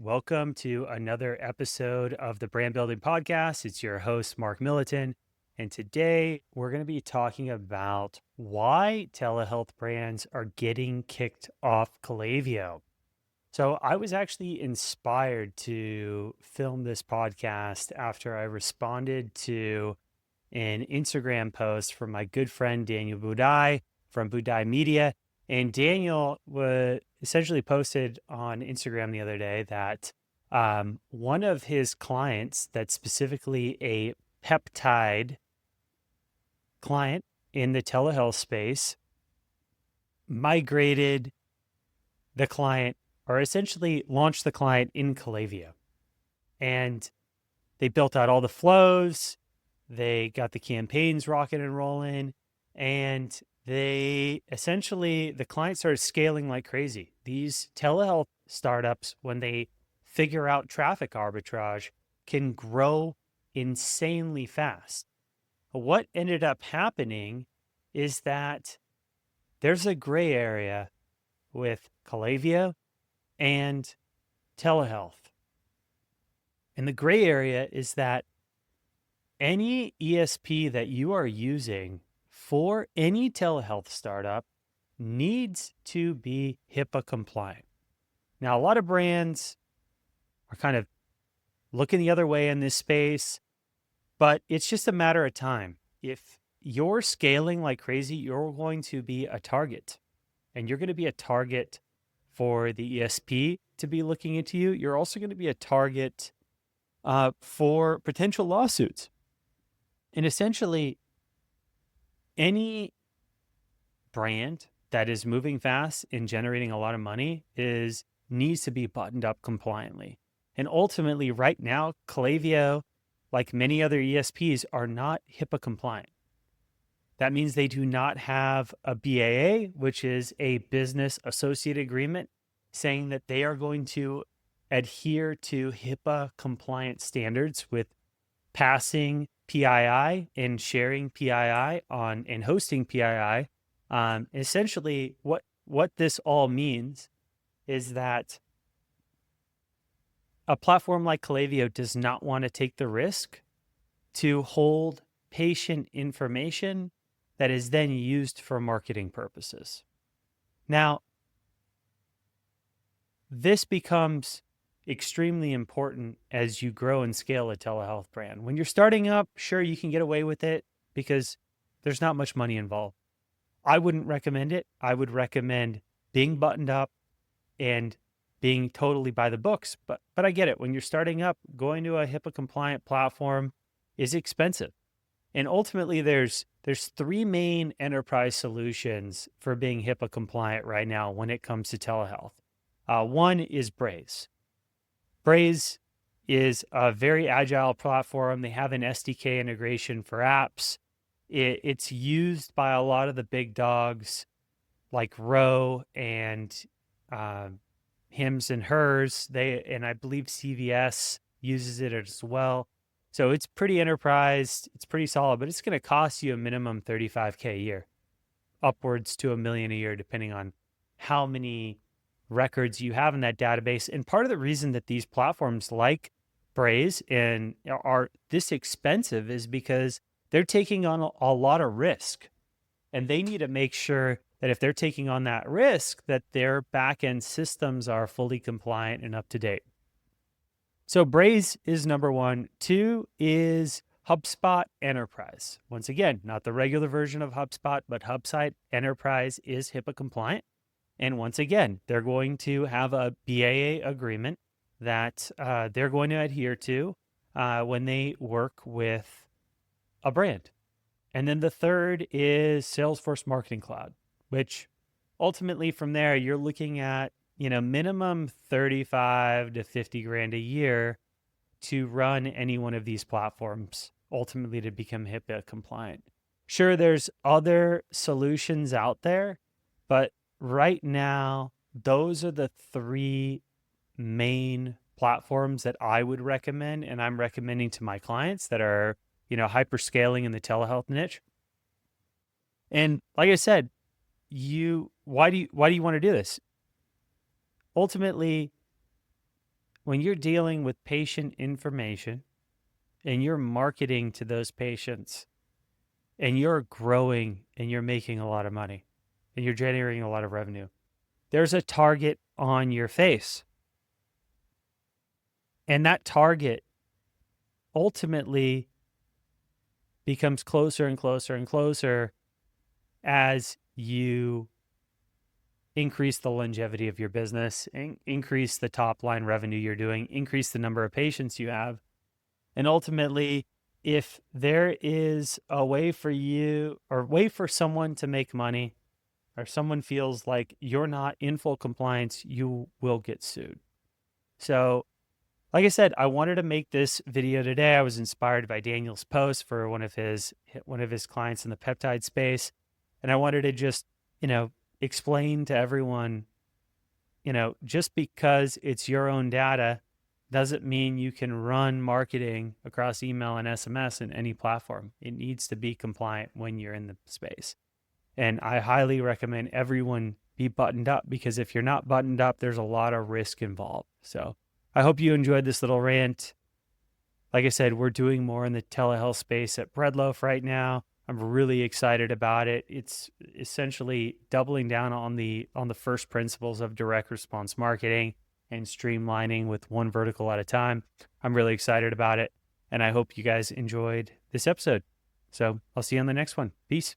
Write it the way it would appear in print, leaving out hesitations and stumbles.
Welcome to another episode of the Brand Building Podcast. It's your host, Mark Militant. And today we're going to be talking about why telehealth brands are getting kicked off Klaviyo. So I was actually inspired to film this podcast after I responded to an Instagram post from my good friend Daniel Budai from Budai Media. And Daniel essentially posted on Instagram the other day that one of his clients, that's specifically a peptide client in the telehealth space, migrated the client or essentially launched the client in Klaviyo. And they built out all the flows. They got the campaigns rocking and rolling, and the client started scaling like crazy. These telehealth startups, when they figure out traffic arbitrage, can grow insanely fast. What ended up happening is that there's a gray area with Klaviyo and telehealth. And the gray area is that any ESP that you are using for any telehealth startup needs to be HIPAA compliant. Now, a lot of brands are kind of looking the other way in this space, but it's just a matter of time. If you're scaling like crazy, you're going to be a target, and you're going to be a target for the ESP to be looking into you. You're also going to be a target for potential lawsuits. And essentially, any brand that is moving fast and generating a lot of money needs to be buttoned up compliantly. And ultimately, right now, Klaviyo, like many other ESPs, are not HIPAA compliant. That means they do not have a BAA, which is a business associate agreement, saying that they are going to adhere to HIPAA compliant standards with passing PII and sharing PII and hosting PII. Essentially, what this all means is that a platform like Klaviyo does not want to take the risk to hold patient information that is then used for marketing purposes. Now, this becomes extremely important as you grow and scale a telehealth brand. When you're starting up, sure, you can get away with it because there's not much money involved. I wouldn't recommend it. I would recommend being buttoned up and being totally by the books. But I get it. When you're starting up, going to a HIPAA compliant platform is expensive. And ultimately, there's three main enterprise solutions for being HIPAA compliant right now when it comes to telehealth. One is Braze. Braze is a very agile platform. They have an SDK integration for apps. It's used by a lot of the big dogs like Row and Hims and Hers. And I believe CVS uses it as well. So it's pretty enterprise. It's pretty solid, but it's going to cost you a minimum $35K a year, upwards to $1 million a year, depending on how many records you have in that database. And part of the reason that these platforms like Braze and are this expensive is because they're taking on a lot of risk, and they need to make sure that if they're taking on that risk, that their back-end systems are fully compliant and up to date. So Braze is number one. Two is HubSpot Enterprise. Once again, not the regular version of HubSpot, but HubSpot Enterprise is HIPAA compliant. And once again, they're going to have a BAA agreement that they're going to adhere to when they work with a brand. And then the third is Salesforce Marketing Cloud, which ultimately from there, you're looking at, minimum 35 to 50 grand a year to run any one of these platforms, ultimately to become HIPAA compliant. Sure, there's other solutions out there, but right now, those are the three main platforms that I would recommend, and I'm recommending to my clients that are, hyper scaling in the telehealth niche. And like I said, why do you want to do this? Ultimately, when you're dealing with patient information and you're marketing to those patients and you're growing and you're making a lot of money and you're generating a lot of revenue, there's a target on your face. And that target ultimately becomes closer and closer and closer as you increase the longevity of your business, increase the top line revenue you're doing, increase the number of patients you have. And ultimately, if there is a way for you or a way for someone to make money, or someone feels like you're not in full compliance, you will get sued. So, like I said, I wanted to make this video today. I was inspired by Daniel's post for one of his clients in the peptide space. And I wanted to just, explain to everyone, just because it's your own data doesn't mean you can run marketing across email and SMS in any platform. It needs to be compliant when you're in the space. And I highly recommend everyone be buttoned up, because if you're not buttoned up, there's a lot of risk involved. So I hope you enjoyed this little rant. Like I said, we're doing more in the telehealth space at Breadloaf right now. I'm really excited about it. It's essentially doubling down on the first principles of direct response marketing and streamlining with one vertical at a time. I'm really excited about it, and I hope you guys enjoyed this episode. So I'll see you on the next one. Peace.